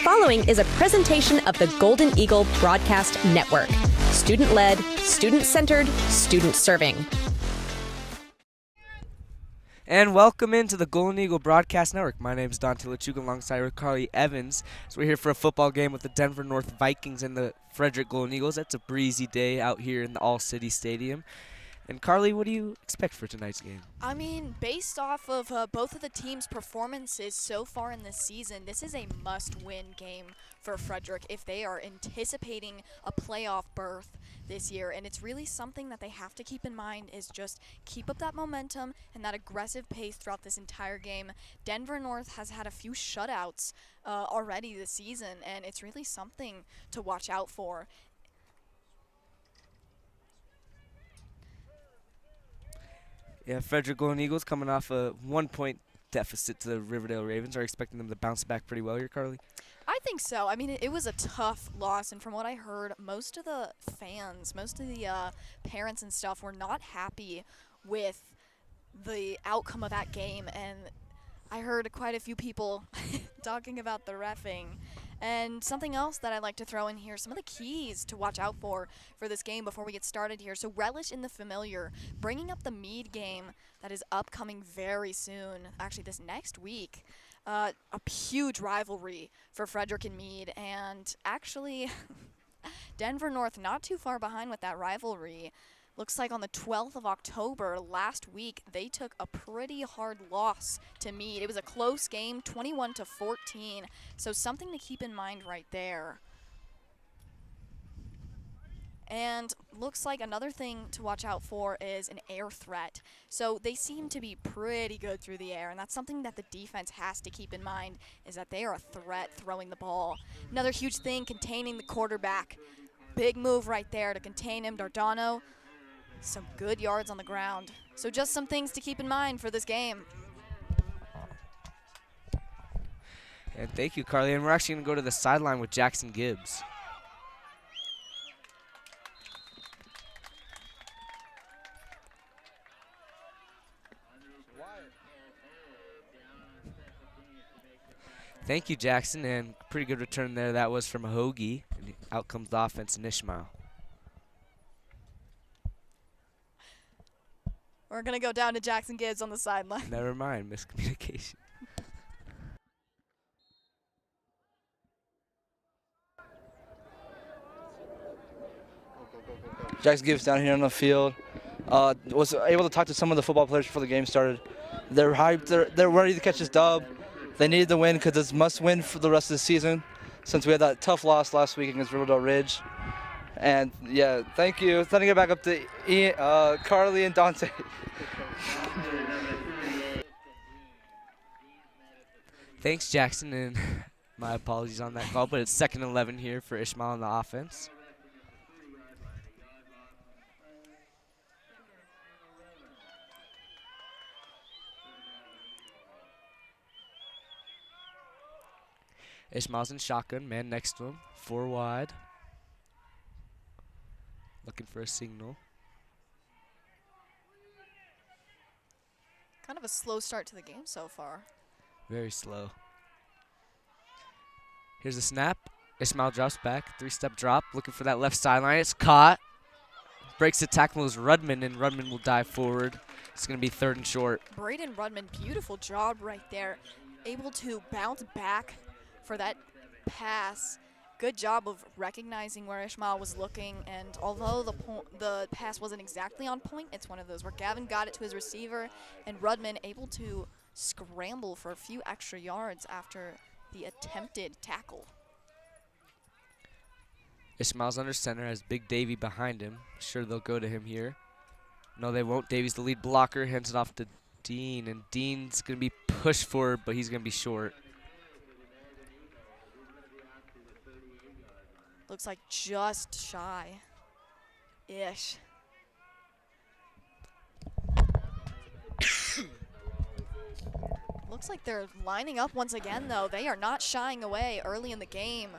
following is a presentation of the Golden Eagle Broadcast Network. Student-led, student-centered, student-serving. And welcome into the Golden Eagle Broadcast Network. My name is Dante Lechuga alongside Carly Evans. So we're here for a football game with the Denver North Vikings and the Frederick Golden Eagles. It's a breezy day out here in the All-City Stadium. And Carly, what do you expect for tonight's game? I mean, based off of both of the teams' performances so far in this season, this is a must-win game for Frederick if they are anticipating a playoff berth this year. And it's really something that they have to keep in mind is just keep up that momentum and that aggressive pace throughout this entire game. Denver North has had a few shutouts already this season, and it's really something to watch out for. Yeah, Frederick Golden Eagles coming off a 1-point deficit to the Riverdale Ravens. Are expecting them to bounce back pretty well here, Carly? I think so. I mean, it was a tough loss, and from what I heard, most of the fans, most of the parents and stuff were not happy with the outcome of that game, and I heard quite a few people talking about the reffing. And something else that I'd like to throw in here, some of the keys to watch out for this game before we get started here. So relish in the familiar, bringing up the Meade game that is upcoming very soon, actually this next week. A huge rivalry for Frederick and Meade, and actually Denver North not too far behind with that rivalry. Looks like on the 12th of October last week, they took a pretty hard loss to Meade. It was a close game, 21-14, so something to keep in mind right there. And looks like another thing to watch out for is an air threat. So they seem to be pretty good through the air, and that's something that the defense has to keep in mind, is that they are a threat throwing the ball. Another huge thing, containing the quarterback. Big move right there to contain him, Dardano. Some good yards on the ground. So just some things to keep in mind for this game. And thank you, Carly. And we're actually going to go to the sideline with Jackson Gibbs. Thank you, Jackson, and pretty good return there. That was from a Hoagie. And out comes the offense and Ishmael. We're going to go down to Jackson Gibbs on the sideline. Never mind, miscommunication. Jackson Gibbs down here on the field. Was able to talk to some of the football players before the game started. They're hyped. They're ready to catch this dub. They needed the win because it's must win for the rest of the season since we had that tough loss last week against Riverdale Ridge. And, yeah, thank you. Sending it back up to Carly and Dante. Thanks, Jackson, and my apologies on that call, but it's 2nd and 11 here for Ishmael on the offense. Ishmael's in shotgun, man next to him, 4 wide. Looking for a signal. Kind of a slow start to the game so far. Very slow. Here's a snap. Ishmael drops back. 3-step drop. Looking for that left sideline. It's caught. Breaks the tackle is Rudman, and Rudman will dive forward. It's going to be 3rd and short. Braden Rudman, beautiful job right there. Able to bounce back for that pass. Good job of recognizing where Ishmael was looking, and although the pass wasn't exactly on point, it's one of those where Gavin got it to his receiver, and Rudman able to scramble for a few extra yards after the attempted tackle. Ishmael's under center, has Big Davey behind him. Sure they'll go to him here. No, they won't. Davey's the lead blocker, hands it off to Dean, and Dean's going to be pushed forward, but he's going to be short. Looks like just shy-ish. Looks like they're lining up once again, though. They are not shying away early in the game.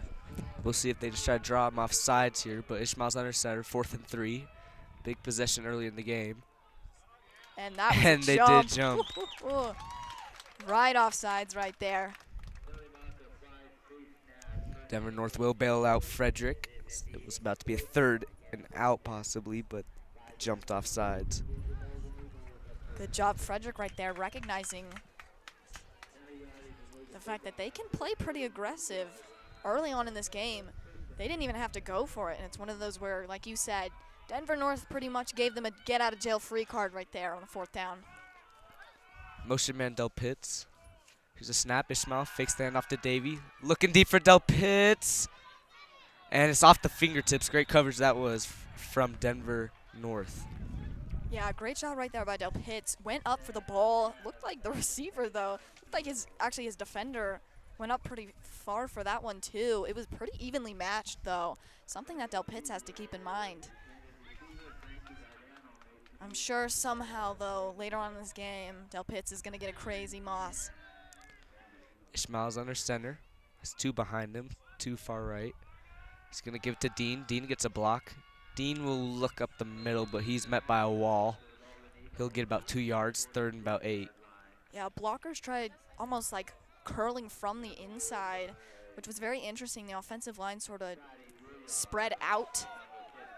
We'll see if they just try to draw him off sides here, but Ishmael's under center, 4th and 3. Big possession early in the game. And that was and a they jump. did jump. Right off sides right there. Denver North will bail out Frederick. It was about to be a 3rd and out possibly, but jumped off sides. Good job, Frederick, right there, recognizing the fact that they can play pretty aggressive early on in this game. They didn't even have to go for it, and it's one of those where, like you said, Denver North pretty much gave them a get-out-of-jail-free card right there on the 4th down. Motion man Del Pitts. Here's a snap. Ishmael fakes the handoff to Davey. Looking deep for Del Pitts. And it's off the fingertips. Great coverage that was from Denver North. Yeah, great job right there by Del Pitts. Went up for the ball. Looked like the receiver, though. Looked like his defender went up pretty far for that one, too. It was pretty evenly matched, though. Something that Del Pitts has to keep in mind. I'm sure somehow, though, later on in this game, Del Pitts is going to get a crazy moss. Ishmael's under center. Has 2 behind him, 2 far right. He's going to give it to Dean. Dean gets a block. Dean will look up the middle, but he's met by a wall. He'll get about 2 yards, 3rd and about 8. Yeah, blockers tried almost like curling from the inside, which was very interesting. The offensive line sort of spread out,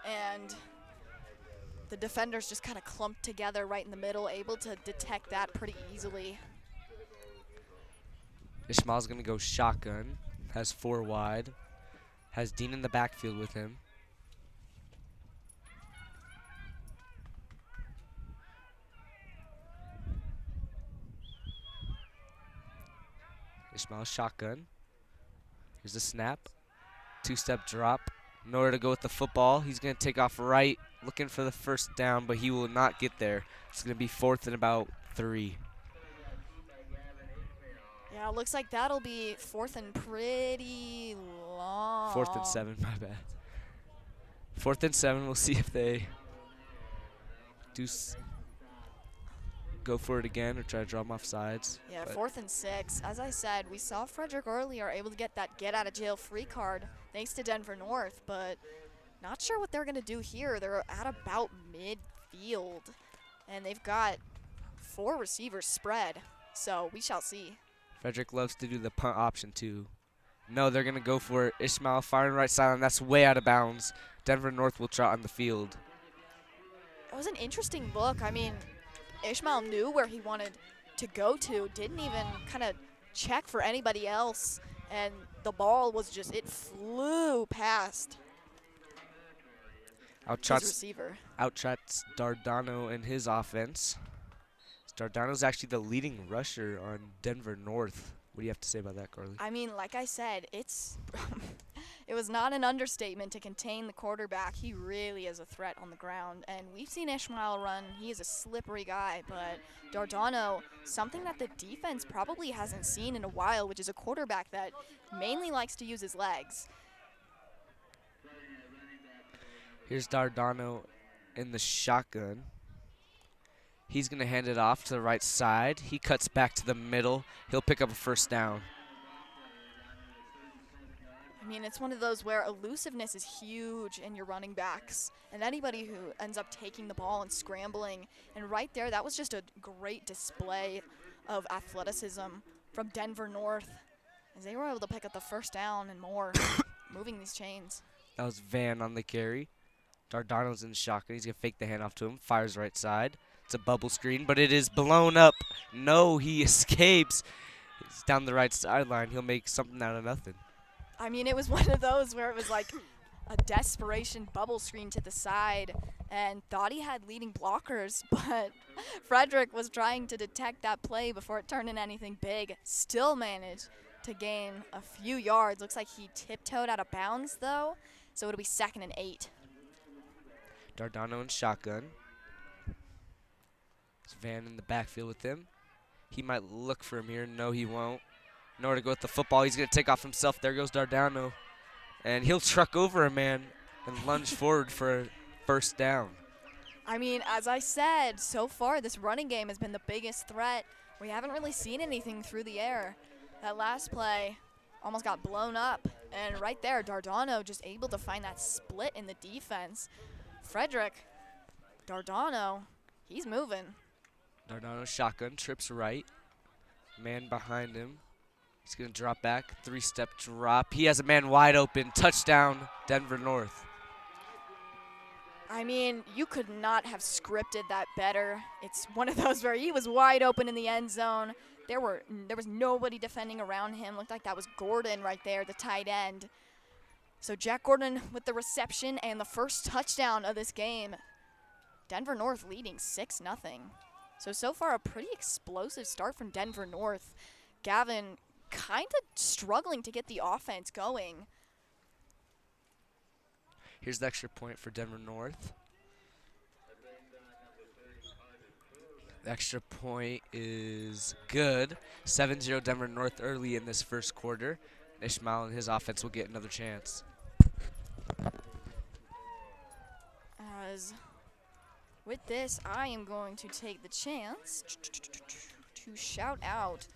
and the defenders just kind of clumped together right in the middle, able to detect that pretty easily. Ishmael's going to go shotgun. Has 4 wide. Has Dean in the backfield with him. Ishmael shotgun. Here's the snap. 2-step drop. Nowhere to go with the football. He's going to take off right, looking for the 1st down, but he will not get there. It's going to be 4th and about 3. Yeah, it looks like that'll be 4th and pretty long. 4th and 7, my bad. 4th and 7. We'll see if they go for it again or try to draw them off sides. Yeah, 4th and 6. As I said, we saw Frederick earlier able to get that get-out-of-jail-free card thanks to Denver North, but not sure what they're going to do here. They're at about midfield, and they've got 4 receivers spread, so we shall see. Frederick loves to do the punt option too. No, they're going to go for it. Ishmael firing right side, and that's way out of bounds. Denver North will trot on the field. It was an interesting look. I mean, Ishmael knew where he wanted to go to, didn't even kind of check for anybody else, and the ball was just, it flew past his receiver. Outtrots Dardano in his offense. Dardano's actually the leading rusher on Denver North. What do you have to say about that, Carly? I mean, like I said, it's it was not an understatement to contain the quarterback. He really is a threat on the ground, and we've seen Ishmael run. He is a slippery guy, but Dardano, something that the defense probably hasn't seen in a while, which is a quarterback that mainly likes to use his legs. Here's Dardano in the shotgun. He's going to hand it off to the right side. He cuts back to the middle. He'll pick up a 1st down. I mean, it's one of those where elusiveness is huge in your running backs, and anybody who ends up taking the ball and scrambling. And right there, that was just a great display of athleticism from Denver North, as they were able to pick up the 1st down and more, moving these chains. That was Van on the carry. Dardano's in the shotgun. He's going to fake the handoff to him. Fires right side. It's a bubble screen, but it is blown up. No, he escapes. He's down the right sideline. He'll make something out of nothing. I mean, it was one of those where it was like a desperation bubble screen to the side, and thought he had leading blockers, but Frederick was trying to detect that play before it turned into anything big. Still managed to gain a few yards. Looks like he tiptoed out of bounds, though, so it'll be 2nd and 8. Dardano in shotgun. Van in the backfield with him. He might look for him here. No, he won't. Nowhere to go with the football. He's going to take off himself. There goes Dardano. And he'll truck over a man and lunge forward for a 1st down. I mean, as I said, so far this running game has been the biggest threat. We haven't really seen anything through the air. That last play almost got blown up. And right there, Dardano just able to find that split in the defense. Frederick, Dardano, he's moving. Dardano shotgun, trips right. Man behind him. He's going to drop back, 3-step drop. He has a man wide open. Touchdown, Denver North. I mean, you could not have scripted that better. It's one of those where he was wide open in the end zone. There was nobody defending around him. Looked like that was Gordon right there, the tight end. So Jack Gordon with the reception and the first touchdown of this game. Denver North leading 6-0. So far a pretty explosive start from Denver North. Gavin kind of struggling to get the offense going. Here's the extra point for Denver North. The extra point is good. 7-0 Denver North early in this first quarter. Ishmael and his offense will get another chance. As with this, I am going to take the chance to shout out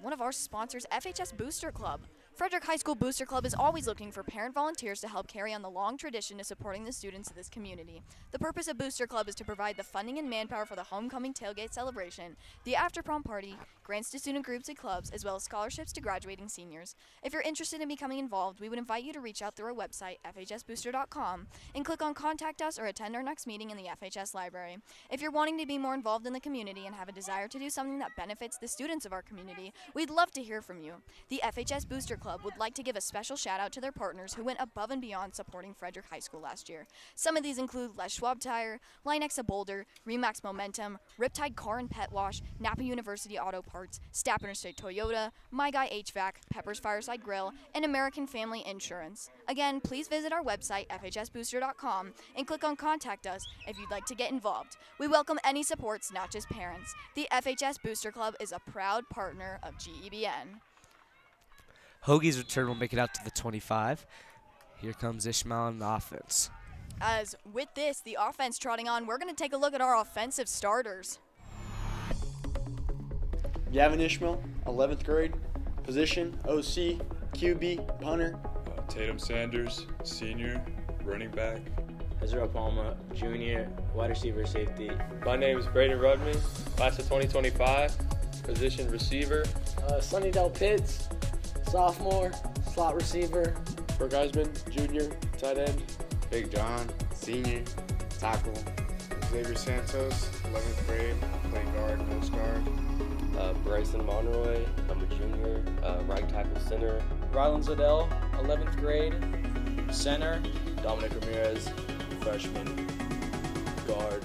one of our sponsors, FHS Booster Club. Frederick High School Booster Club is always looking for parent volunteers to help carry on the long tradition of supporting the students of this community. The purpose of Booster Club is to provide the funding and manpower for the homecoming tailgate celebration, the after-prom party, grants to student groups and clubs, as well as scholarships to graduating seniors. If you're interested in becoming involved, we would invite you to reach out through our website, fhsbooster.com, and click on Contact Us or attend our next meeting in the FHS library. If you're wanting to be more involved in the community and have a desire to do something that benefits the students of our community, we'd love to hear from you. The FHS Booster Club would like to give a special shout out to their partners who went above and beyond supporting Frederick High School last year. Some of these include Les Schwab Tire, Linex of Boulder, Remax Momentum, Riptide Car and Pet Wash, Napa University Auto Parts, Stapp Interstate Toyota, My Guy HVAC, Pepper's Fireside Grill, and American Family Insurance. Again, please visit our website, fhsbooster.com, and click on Contact Us if you'd like to get involved. We welcome any supports, not just parents. The FHS Booster Club is a proud partner of GEBN. Hoagie's return will make it out to the 25. Here comes Ishmael on the offense. As with this, the offense trotting on, we're going to take a look at our offensive starters. Gavin Ishmael, 11th grade, position OC, QB, punter. Tatum Sanders, senior, running back. Ezra Palma, junior, wide receiver, safety. My name is Braden Rudman, class of 2025, position receiver. Sunnydale Pitts, sophomore, slot receiver. Brooke Eisman, junior, tight end. Big John, senior, tackle. Xavier Santos, 11th grade, play guard, nose guard. Bryson Monroy, I'm a junior, right tackle center. Rylan Zadel, 11th grade, center. Dominic Ramirez, freshman, guard.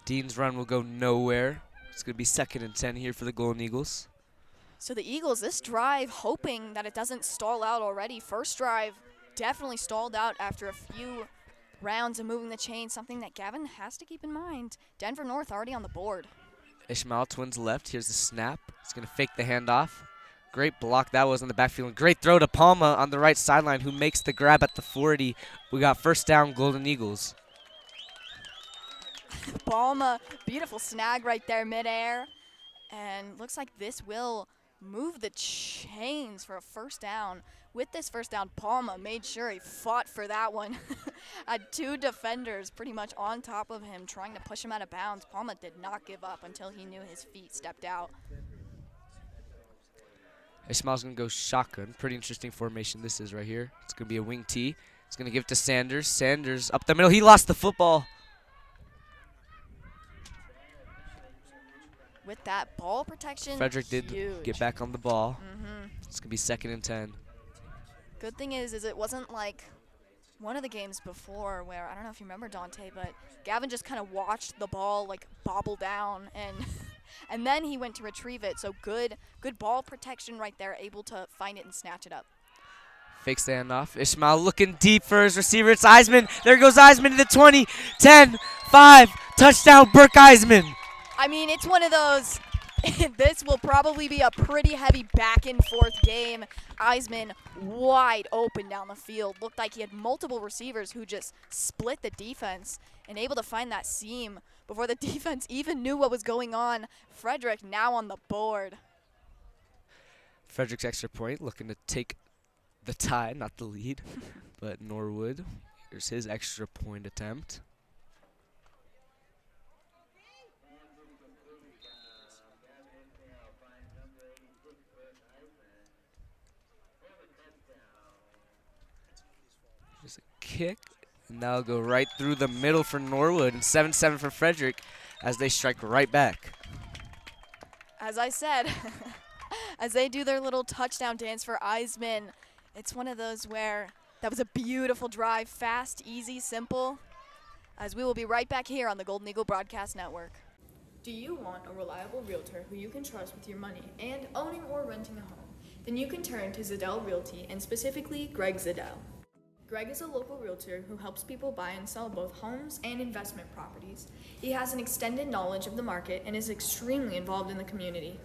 Dean's run will go nowhere. It's going to be 2nd and 10 here for the Golden Eagles. So the Eagles, this drive, hoping that it doesn't stall out already. First drive definitely stalled out after a few rounds of moving the chain, something that Gavin has to keep in mind. Denver North already on the board. Ishmael twins left. Here's the snap. He's going to fake the handoff. Great block that was on the backfield. And great throw to Palma on the right sideline, who makes the grab at the 40. We got first down, Golden Eagles. Palma, beautiful snag right there midair. And looks like this will move the chains for a first down. With this first down, Palma made sure he fought for that one. Had two defenders pretty much on top of him trying to push him out of bounds. Palma did not give up until he knew his feet stepped out. Ishmael's going to go shotgun. Pretty interesting formation this is right here. It's going to be a wing T. It's going to give it to Sanders. Sanders up the middle. He lost the football. With that ball protection, Frederick did huge. Get back on the ball. It's going to be 2nd and 10. Good thing is it wasn't like one of the games before where, I don't know if you remember, Dante, but Gavin just kind of watched the ball like bobble down and and then he went to retrieve it. So good ball protection right there, able to find it and snatch it up. Fake standoff. Ishmael looking deep for his receiver. It's Eisman. There goes Eisman to the 20, 10, 5. Touchdown, Burke Eisman. I mean, it's one of those, this will probably be a pretty heavy back and forth game. Eisman wide open down the field. Looked like he had multiple receivers who just split the defense and able to find that seam before the defense even knew what was going on. Frederick now on the board. Frederick's extra point looking to take the tie, not the lead, but Norwood. Here's his extra point attempt. There's a kick, and that'll go right through the middle for Norwood, and 7-7 for Frederick as they strike right back. As I said, as they do their little touchdown dance for Eisman, it's one of those where that was a beautiful drive, fast, easy, simple, as we will be right back here on the Golden Eagle Broadcast Network. Do you want a reliable realtor who you can trust with your money and owning or renting a home? Then you can turn to Zadel Realty, and specifically Greg Zadel. Greg is a local realtor who helps people buy and sell both homes and investment properties. He has an extended knowledge of the market and is extremely involved in the community.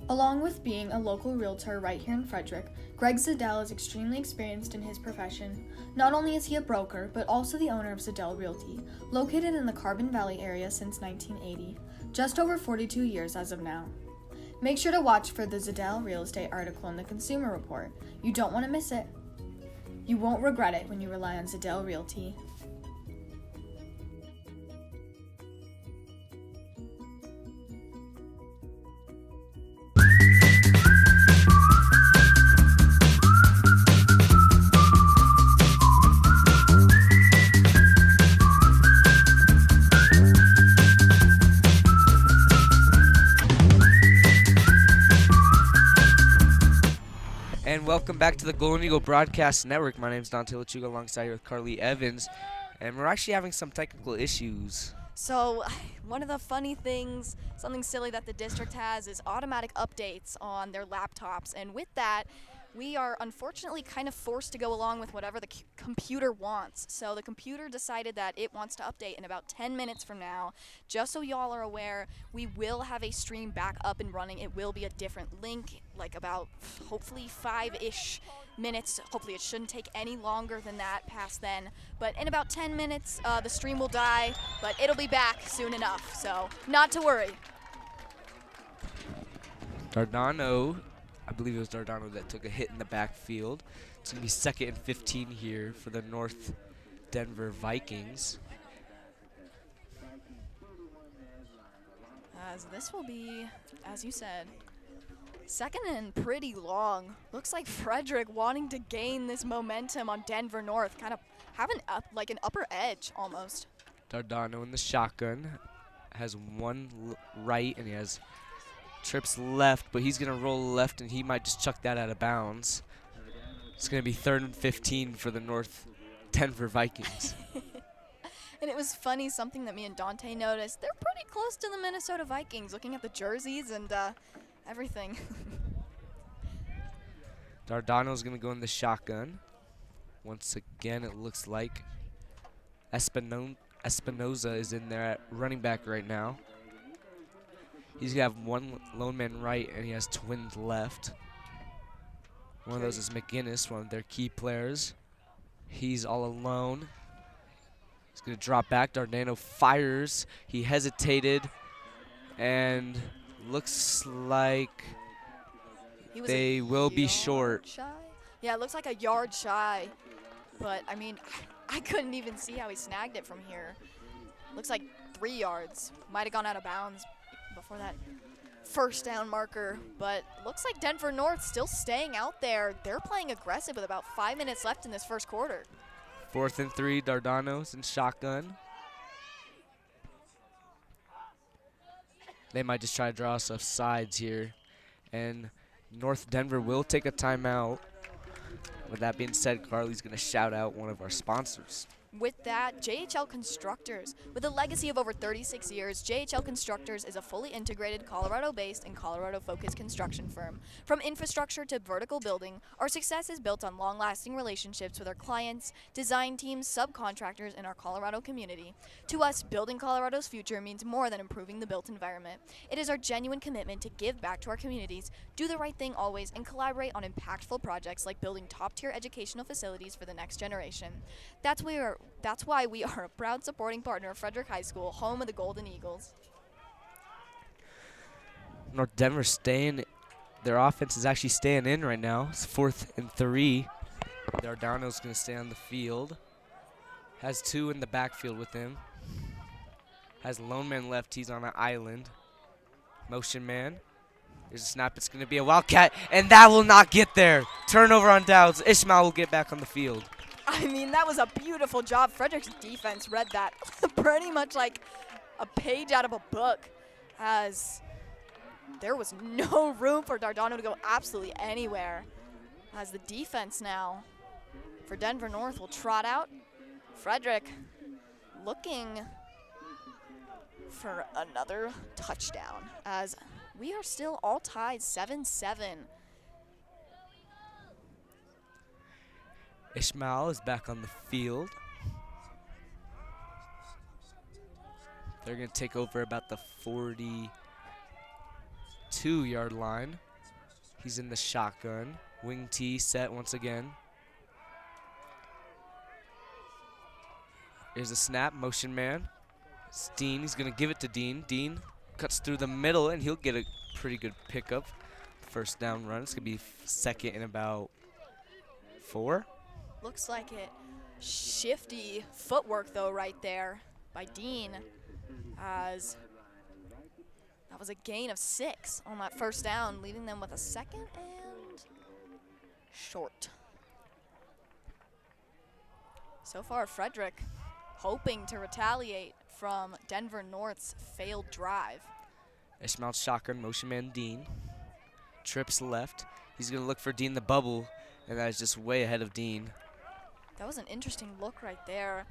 Along with being a local realtor right here in Frederick, Greg Zadel is extremely experienced in his profession. Not only is he a broker, but also the owner of Zadel Realty, located in the Carbon Valley area since 1980, just over 42 years as of now. Make sure to watch for the Zadel real estate article in the Consumer Report. You don't want to miss it. You won't regret it when you rely on Zadel Realty. And welcome back to the Golden Eagle Broadcast Network. My name is Dante Lechuga alongside here with Carly Evans. And we're actually having some technical issues. So one of the funny things, something silly that the district has, is automatic updates on their laptops. And with that, we are unfortunately kind of forced to go along with whatever the computer wants. So the computer decided that it wants to update in about 10 minutes from now. Just so y'all are aware, we will have a stream back up and running. It will be a different link, like about hopefully 5-ish minutes. Hopefully it shouldn't take any longer than that past then. But in about 10 minutes, the stream will die, but it'll be back soon enough. So not to worry. Dardano, I believe it was Dardano that took a hit in the backfield. It's going to be 2nd and 15 here for the North Denver Vikings. As this will be, as you said, 2nd and pretty long. Looks like Frederick wanting to gain this momentum on Denver North, kind of have an upper edge almost. Dardano in the shotgun has one right, and he has trips left, but he's going to roll left, and he might just chuck that out of bounds. It's going to be 3rd and 15 for the North Denver Vikings. And it was funny, something that me and Dante noticed. They're pretty close to the Minnesota Vikings, looking at the jerseys and everything. Dardano's going to go in the shotgun. Once again, it looks like Espinoza is in there at running back right now. He's going to have one lone man right, and he has twins left. One of those is McGinnis, one of their key players. He's all alone. He's going to drop back. Dardano fires. He hesitated, and looks like they will be short. Shy? Yeah, it looks like a yard shy. But, I mean, I couldn't even see how he snagged it from here. Looks like 3 yards. Might have gone out of bounds before that first down marker, but looks like Denver North still staying out there. They're playing aggressive with about 5 minutes left in this first quarter. 4th and 3, Dardano's in shotgun. They might just try to draw us off sides here, and North Denver will take a timeout. With that being said, Carly's going to shout out one of our sponsors. With that, JHL Constructors. With a legacy of over 36 years, JHL Constructors is a fully integrated Colorado-based and Colorado-focused construction firm. From infrastructure to vertical building, our success is built on long-lasting relationships with our clients, design teams, subcontractors, and our Colorado community. To us, building Colorado's future means more than improving the built environment. It is our genuine commitment to give back to our communities, do the right thing always, and collaborate on impactful projects like building top-tier educational facilities for the next generation. That's why we are a proud supporting partner of Frederick High School, home of the Golden Eagles. North Denver their offense is actually staying in right now. It's 4th and 3. Dardano's going to stay on the field. Has 2 in the backfield with him. Has lone man left, he's on an island. Motion man. Here's a snap. It's going to be a Wildcat, and that will not get there. Turnover on downs. Ishmael will get back on the field. I mean, that was a beautiful job. Frederick's defense read that pretty much like a page out of a book, as there was no room for Dardano to go absolutely anywhere. As the defense now for Denver North will trot out. Frederick looking for another touchdown, as we are still all tied 7-7. Ishmael is back on the field. They're going to take over about the 42-yard line. He's in the shotgun. Wing T set once again. Here's a snap, motion man. It's Dean, he's gonna give it to Dean. Dean cuts through the middle and he'll get a pretty good pickup. First down run, it's gonna be second and about 4. Looks like it. Shifty footwork though right there by Dean, as that was a gain of 6 on that first down, leaving them with a second and short. So far, Frederick hoping to retaliate from Denver North's failed drive. Ishmael shotgun, motion man Dean. Trips left. He's going to look for Dean the bubble, and that is just way ahead of Dean. That was an interesting look right there.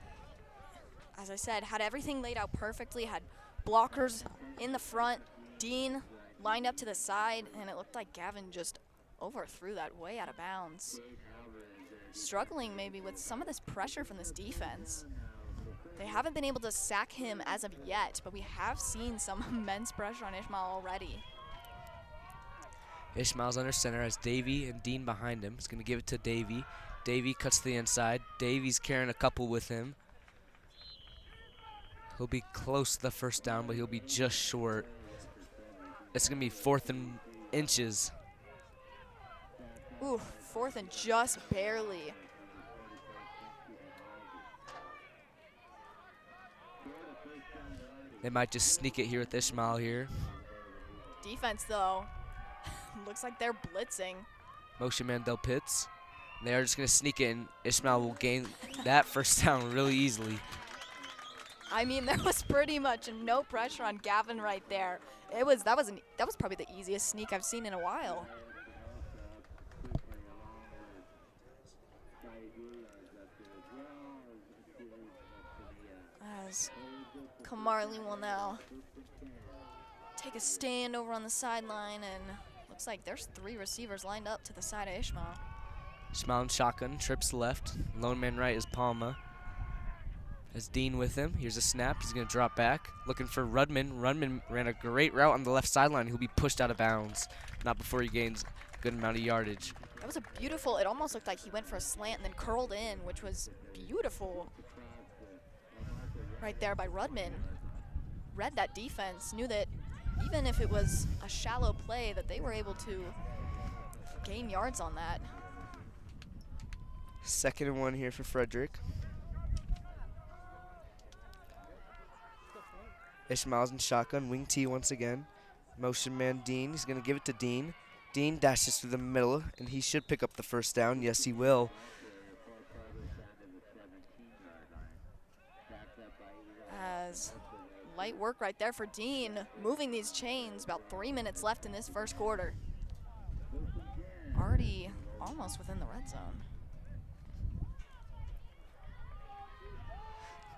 As I said, had everything laid out perfectly, had blockers in the front, Dean lined up to the side, and it looked like Gavin just overthrew that way out of bounds. Struggling maybe with some of this pressure from this defense. They haven't been able to sack him as of yet, but we have seen some immense pressure on Ishmael already. Ishmael's under center, has Davey and Dean behind him. He's going to give it to Davey. Davey cuts to the inside. Davey's carrying a couple with him. He'll be close to the first down, but he'll be just short. It's going to be 4th and inches. Ooh, 4th and just barely. They might just sneak it here with Ishmael here. Defense, though, looks like they're blitzing. Motion man Del Pitts. They are just going to sneak it, and Ishmael will gain that first down really easily. I mean, there was pretty much no pressure on Gavin right there. That was probably the easiest sneak I've seen in a while. As Kamarli will now take a stand over on the sideline, and looks like there's 3 receivers lined up to the side of Ishmael. Ishmael in shotgun, trips left. Lone man right is Palma. Has Dean with him. Here's a snap. He's going to drop back. Looking for Rudman. Rudman ran a great route on the left sideline. He'll be pushed out of bounds. Not before he gains a good amount of yardage. That was a beautiful, it almost looked like he went for a slant and then curled in, which was beautiful. Right there by Rudman. Read that defense, knew that even if it was a shallow play, that they were able to gain yards on that. 2nd and 1 here for Frederick. Ishmael's in shotgun, wing T once again. Motion man Dean, he's going to give it to Dean. Dean dashes through the middle, and he should pick up the first down. Yes, he will. As light work right there for Dean, moving these chains. About 3 minutes left in this first quarter. Already almost within the red zone.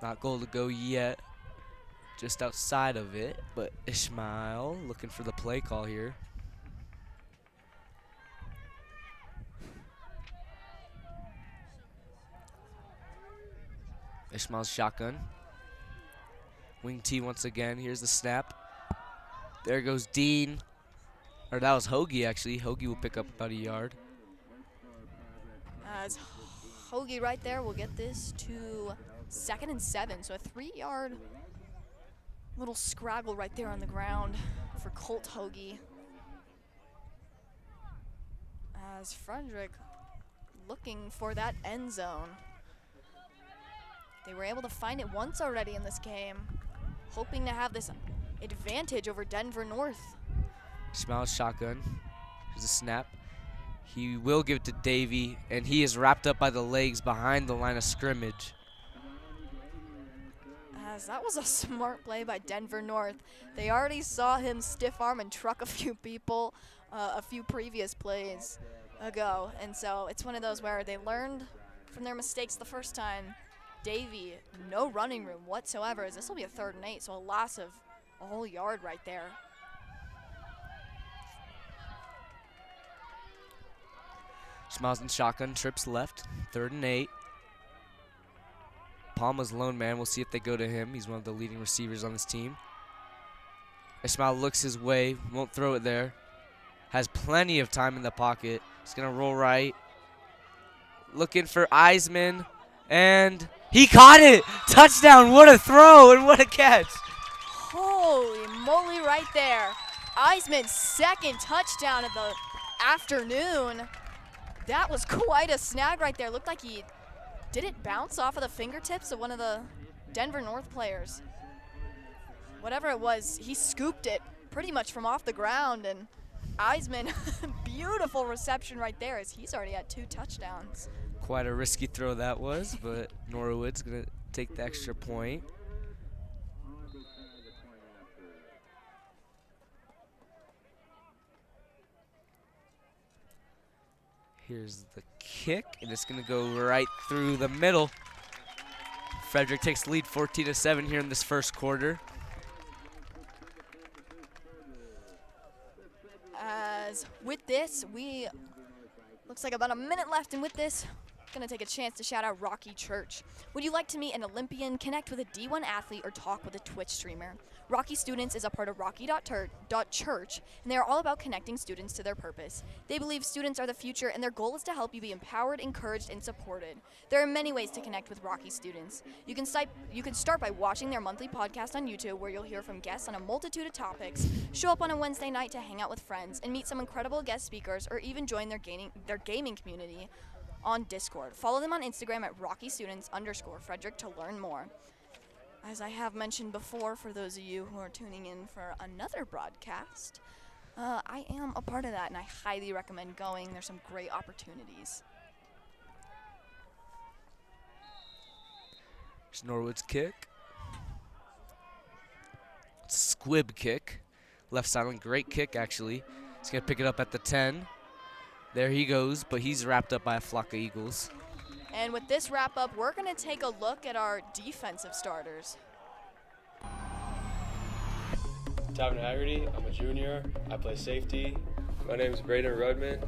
Not goal to go yet. Just outside of it, but Ishmael looking for the play call here. Ishmael's shotgun. Wing T once again. Here's the snap. There goes Dean. Or that was Hoagie, actually. Hoagie will pick up about a yard. As Hoagie right there will get this to 2nd and 7. So a 3-yard little scraggle right there on the ground for Colt Hoagie. As Frederick looking for that end zone. They were able to find it once already in this game, hoping to have this advantage over Denver North. Ishmael's shotgun. Here's a snap. He will give it to Davey, and he is wrapped up by the legs behind the line of scrimmage. As that was a smart play by Denver North. They already saw him stiff arm and truck a few people a few previous plays ago. And so it's one of those where they learned from their mistakes the first time. Davey, no running room whatsoever, as this will be a 3rd and 8, so a loss of a whole yard right there. Ishmael's in shotgun, trips left, 3rd and 8. Palma's lone man. We'll see if they go to him. He's one of the leading receivers on this team. Ishmael looks his way, won't throw it there. Has plenty of time in the pocket. He's going to roll right. Looking for Eisman, and he caught it! Touchdown! What a throw and what a catch! Holy moly right there. Eisman's 2nd touchdown of the afternoon. That was quite a snag right there. Looked like he did it bounce off of the fingertips of one of the Denver North players. Whatever it was, he scooped it pretty much from off the ground, and Eisman, beautiful reception right there as he's already had 2 touchdowns. Quite a risky throw that was, but Norwood's going to take the extra point. Here's the kick, and it's going to go right through the middle. Frederick takes the lead 14-7 here in this first quarter. As with this, looks like about a minute left, and with this, gonna take a chance to shout out Rocky Church. Would you like to meet an Olympian, connect with a D1 athlete, or talk with a Twitch streamer? Rocky Students is a part of Rocky.church, and they are all about connecting students to their purpose. They believe students are the future, and their goal is to help you be empowered, encouraged, and supported. There are many ways to connect with Rocky Students. You can start by watching their monthly podcast on YouTube, where you'll hear from guests on a multitude of topics, show up on a Wednesday night to hang out with friends, and meet some incredible guest speakers, or even join their gaming community on Discord. Follow them on Instagram at RockyStudents_Frederick to learn more. As I have mentioned before, for those of you who are tuning in for another broadcast, I am a part of that, and I highly recommend going. There's some great opportunities. There's Norwood's kick. Squib kick. Left sideline, great kick actually. He's going to pick it up at the 10. There he goes, but he's wrapped up by a flock of Eagles. And with this wrap up, we're going to take a look at our defensive starters. Tavin Haggerty, I'm a junior. I play safety. My name is Braden Rudman.